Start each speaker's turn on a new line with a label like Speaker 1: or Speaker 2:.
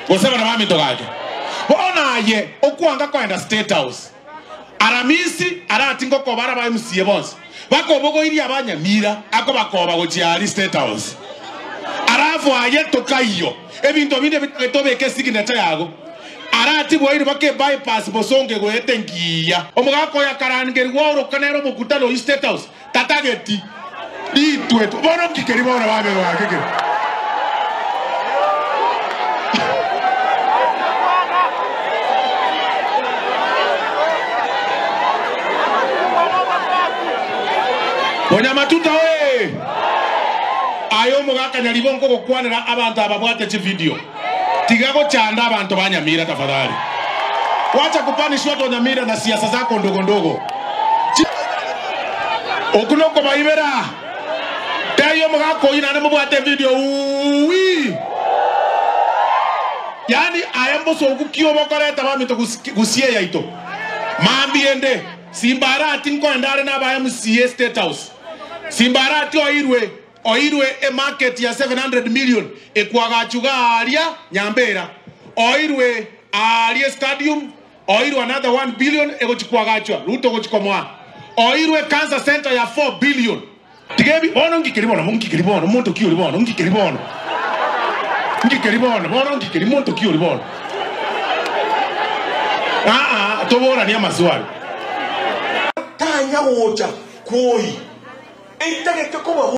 Speaker 1: Gosema na mami togake. Bona ye okuanga kwenda State House. Aramisi aratingo ko bara ba MCA boss. Bako bogo iri abanyamira ako bakoba go chiari State House. Arafu aye tokayo. Ebinto binde bitobeke signature yago. Arati boiri bake bypass bosonge go etengiya. Omugako ya karangeri woro kanero mukutano State House. Tatageti. Itweto. Bono kikeri bona babe wa kikeri. Bonya matuta we. Ayo mugaka nyalibongo gukwanira abantu ababwate chi video. Tigago chanda abantu banyamira tafadhali. Wacha kupanish watu wanyamira na siasa zako ndogo ndogo. Okunoko baibera. Tayo mugako ina na mubwate video. Uwi. Yani ayambo so gukio bokoreta bamito gusie yaito. Mambiende Simbarati nko endare na ba MCA State House. Simbarati oirwe a market ya 700 million ekwagachuga aria nyambera. Oirwe aria stadium oirwe another 1 billion egochikwagachwa Ruto gochikomwa. Oirwe cancer center ya 4 billion. Tigebi ono ngikiribono mungikiribono muntu kiuribono ngikiribono. Ngikiribono ono ngikirimonto kiuribono. Tobora ni amaswali.
Speaker 2: Tanya woja koi. Entagete como